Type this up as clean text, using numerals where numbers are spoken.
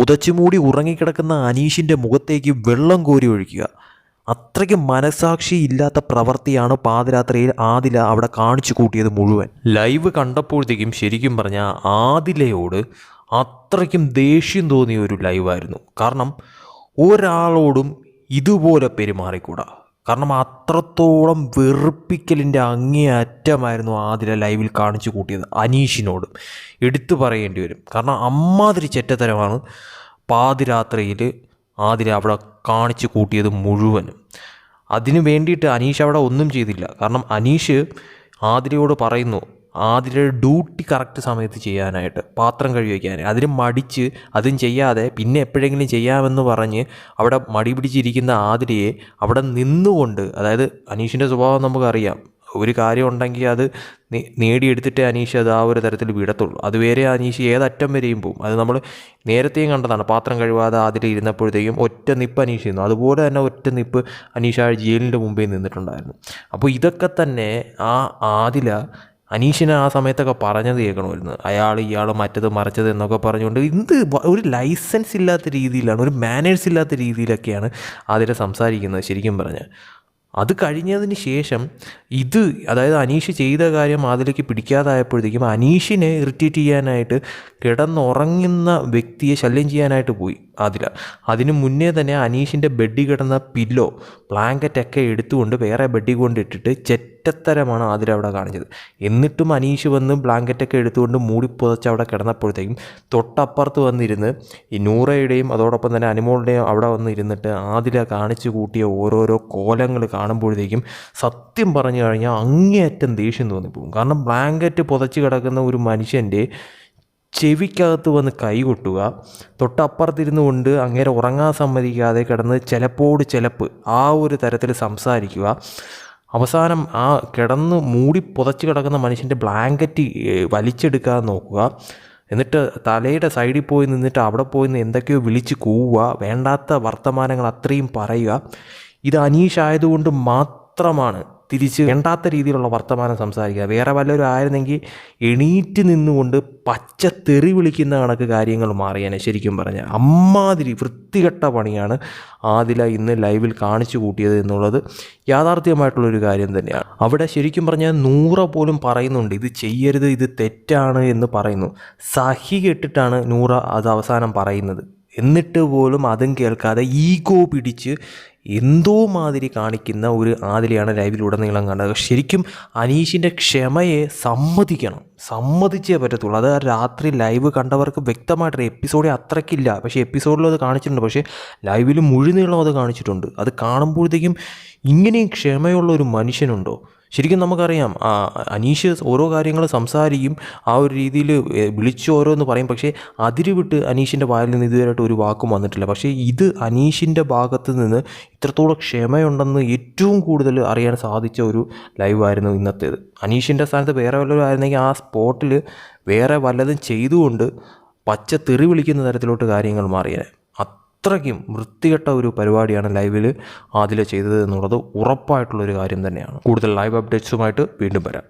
പുതച്ചുമൂടി ഉറങ്ങിക്കിടക്കുന്ന അനീഷിൻ്റെ മുഖത്തേക്ക് വെള്ളം കോരി ഒഴിക്കുക. അത്രയ്ക്ക് മനസാക്ഷി ഇല്ലാത്ത പ്രവൃത്തിയാണ് പാതിരാത്രിയിൽ ആദില അവിടെ കാണിച്ചു കൂട്ടിയത് മുഴുവൻ. ലൈവ് കണ്ടപ്പോഴത്തേക്കും ശരിക്കും പറഞ്ഞാൽ ആദിലയോട് അത്രയ്ക്കും ദേഷ്യം തോന്നിയ ഒരു ലൈവായിരുന്നു. കാരണം ഒരാളോടും ഇതുപോലെ പെരുമാറിക്കൂടാ. കാരണം അത്രത്തോളം വെറുപ്പിക്കലിൻ്റെ അങ്ങേയറ്റമായിരുന്നു ആദില ലൈവിൽ കാണിച്ചു കൂട്ടിയത് അനീഷിനോടും എടുത്തു പറയേണ്ടി വരും. കാരണം അമ്മാതിരി ചെറ്റത്തരമാണ് പാതിരാത്രിയിൽ ആദില അവിടെ കാണിച്ചു കൂട്ടിയത് മുഴുവനും. അതിനു വേണ്ടിയിട്ട് അനീഷ് അവിടെ ഒന്നും ചെയ്തില്ല. കാരണം അനീഷ് ആദിലയോട് പറയുന്നു ആദിലയുടെ ഡ്യൂട്ടി കറക്റ്റ് സമയത്ത് ചെയ്യാനായിട്ട്, പാത്രം കഴുകി വയ്ക്കാനായിട്ട്. അതിന് മടിച്ച് അതും ചെയ്യാതെ പിന്നെ എപ്പോഴെങ്കിലും ചെയ്യാമെന്ന് പറഞ്ഞ് അവിടെ മടി പിടിച്ചിരിക്കുന്ന ആദിലയെ അവിടെ നിന്നുകൊണ്ട്, അതായത് അനീഷിൻ്റെ സ്വഭാവം നമുക്കറിയാം, ഒരു കാര്യം ഉണ്ടെങ്കിൽ അത് നേടിയെടുത്തിട്ടേ അനീഷ് അത് ആ ഒരു തരത്തിൽ വിടത്തുള്ളൂ. അതുവരെ അനീഷ് ഏതറ്റം വരെയും പോകും. അത് നമ്മൾ നേരത്തെയും കണ്ടതാണ്. പാത്രം കഴുകാതെ അതിൽ ഇരുന്നപ്പോഴത്തേക്കും ഒറ്റ നിപ്പ് അനീഷ് നിന്നു. അതുപോലെ തന്നെ ഒറ്റ നിപ്പ് അനീഷ് ആ ജയിലിൻ്റെ മുമ്പേ നിന്നിട്ടുണ്ടായിരുന്നു. അപ്പോൾ ഇതൊക്കെ തന്നെ ആ ആദില അനീഷിനെ ആ സമയത്തൊക്കെ പറഞ്ഞത് കേൾക്കണമായിരുന്നു. ഇയാൾ മറ്റത് മറിച്ചത് എന്നൊക്കെ പറഞ്ഞുകൊണ്ട് ഇത് ഒരു ലൈസൻസ് ഇല്ലാത്ത രീതിയിലാണ്, ഒരു മാനേഴ്സ് ഇല്ലാത്ത രീതിയിലൊക്കെയാണ് അതിൽ സംസാരിക്കുന്നത് ശരിക്കും പറഞ്ഞാൽ. അത് കഴിഞ്ഞതിന് ശേഷം അതായത് അനീഷ് ചെയ്ത കാര്യം അതിലേക്ക് പിടിക്കാതായപ്പോഴത്തേക്കും അനീഷിനെ ഇറിറ്റേറ്റ് ചെയ്യാനായിട്ട് കിടന്നുറങ്ങുന്ന വ്യക്തിയെ ശല്യം ചെയ്യാനായിട്ട് പോയി ആദില. അതിന് മുന്നേ തന്നെ അനീഷിൻ്റെ ബെഡിൽ കിടന്ന പില്ലോ ബ്ലാങ്കറ്റൊക്കെ എടുത്തുകൊണ്ട് വേറെ ബെഡിൽ കൊണ്ടിട്ടിട്ട് ചെറ്റത്തരമാണ് ആദില അവിടെ കാണിച്ചത്. എന്നിട്ടും അനീഷ് വന്ന് ബ്ലാങ്കറ്റൊക്കെ എടുത്തുകൊണ്ട് മൂടിപ്പുതച്ച് അവിടെ കിടന്നപ്പോഴത്തേക്കും തൊട്ടപ്പുറത്ത് വന്നിരുന്ന് ഈ നൂറയുടെയും അതോടൊപ്പം തന്നെ അനുമോളുടെയും അവിടെ വന്നിരുന്നിട്ട് ആദില കാണിച്ചു കൂട്ടിയ ഓരോരോ കോലങ്ങൾ കാണുമ്പോഴത്തേക്കും സത്യം പറഞ്ഞു കഴിഞ്ഞാൽ അങ്ങേയറ്റം ദേഷ്യം തോന്നിപ്പോകും. കാരണം ബ്ലാങ്കറ്റ് പുതച്ച് കിടക്കുന്ന ഒരു മനുഷ്യൻ്റെ ചെവിക്കകത്ത് വന്ന് കൈ കൊട്ടുക, തൊട്ടപ്പുറത്തിരുന്നു കൊണ്ട് അങ്ങേരെ ഉറങ്ങാൻ സമ്മതിക്കാതെ കിടന്ന് ചിലപ്പ് ആ ഒരു തരത്തിൽ സംസാരിക്കുക. അവസാനം ആ കിടന്ന് മൂടി പുതച്ച് കിടക്കുന്ന മനുഷ്യൻ്റെ ബ്ലാങ്കറ്റ് വലിച്ചെടുക്കാതെ നോക്കുക. എന്നിട്ട് തലയുടെ സൈഡിൽ പോയി നിന്നിട്ട് അവിടെ പോയി നിന്ന് എന്തൊക്കെയോ വിളിച്ച് കൂവുക, വേണ്ടാത്ത വർത്തമാനങ്ങൾ അത്രയും പറയുക. ഇത് അനീഷ് ആയതുകൊണ്ട് മാത്രമാണ് തിരിച്ച് വേണ്ടാത്ത രീതിയിലുള്ള വർത്തമാനം സംസാരിക്കുക. വേറെ വല്ലവരും ആയിരുന്നെങ്കിൽ എണീറ്റ് നിന്നുകൊണ്ട് പച്ച തെറി വിളിക്കുന്ന കണക്ക് കാര്യങ്ങൾ മാറിയാനെ ശരിക്കും പറഞ്ഞാൽ. അമ്മാതിരി വൃത്തികെട്ട പണിയാണ് ആദില ഇന്ന് ലൈവിൽ കാണിച്ചു കൂട്ടിയത് എന്നുള്ളത് യാഥാർത്ഥ്യമായിട്ടുള്ളൊരു കാര്യം തന്നെയാണ്. അവിടെ ശരിക്കും പറഞ്ഞാൽ നൂറ പോലും പറയുന്നുണ്ട് ഇത് ചെയ്യരുത്, ഇത് തെറ്റാണ് എന്ന് പറയുന്നു. സഹി കെട്ടിട്ടാണ് നൂറ അത് അവസാനം പറയുന്നത്. എന്നിട്ട് പോലും അതും കേൾക്കാതെ ഈഗോ പിടിച്ച് എന്തോ മാതിരി കാണിക്കുന്ന ഒരു ആദിലയാണ് ലൈവിലുടനീളം കണ്ടത്. ശരിക്കും അനീഷിൻ്റെ ക്ഷമയെ സമ്മതിച്ചേ പറ്റത്തുള്ളൂ. അത് രാത്രി ലൈവ് കണ്ടവർക്ക് വ്യക്തമായിട്ടൊരു എപ്പിസോഡ് അത്രയ്ക്കില്ല, പക്ഷേ എപ്പിസോഡിലും അത് കാണിച്ചിട്ടുണ്ട്, പക്ഷേ ലൈവിൽ മുഴുനീളം അത് കാണിച്ചിട്ടുണ്ട്. അത് കാണുമ്പോഴത്തേക്കും ഇങ്ങനെയും ക്ഷമയുള്ള ഒരു മനുഷ്യനുണ്ടോ? ശരിക്കും നമുക്കറിയാം അനീഷ് ഓരോ കാര്യങ്ങൾ സംസാരിക്കും, ആ ഒരു രീതിയിൽ വിളിച്ച് ഓരോന്ന് പറയും, പക്ഷേ അതിരുവിട്ട് അനീഷിൻ്റെ വായിൽ നിന്ന് ഇതുവരെയായിട്ട് ഒരു വാക്കും വന്നിട്ടില്ല. പക്ഷേ ഇത് അനീഷിൻ്റെ ഭാഗത്ത് നിന്ന് ഇത്രത്തോളം ക്ഷമയുണ്ടെന്ന് ഏറ്റവും കൂടുതൽ അറിയാൻ സാധിച്ച ഒരു ലൈവായിരുന്നു ഇന്നത്തേത്. അനീഷിൻ്റെ സ്ഥാനത്ത് വേറെ വല്ലവരും ആയിരുന്നെങ്കിൽ ആ സ്പോട്ടിൽ വേറെ വല്ലതും ചെയ്തുകൊണ്ട് പച്ച തെറി വിളിക്കുന്ന തരത്തിലോട്ട് കാര്യങ്ങൾ മാറിയേനെ. അത്രയ്ക്കും വൃത്തികെട്ട ഒരു പരിപാടിയാണ് ലൈവിൽ ആദില ചെയ്തത് എന്നുള്ളത് ഉറപ്പായിട്ടുള്ളൊരു കാര്യം തന്നെയാണ്. കൂടുതൽ ലൈവ് അപ്ഡേറ്റ്സുമായിട്ട് വീണ്ടും വരാം.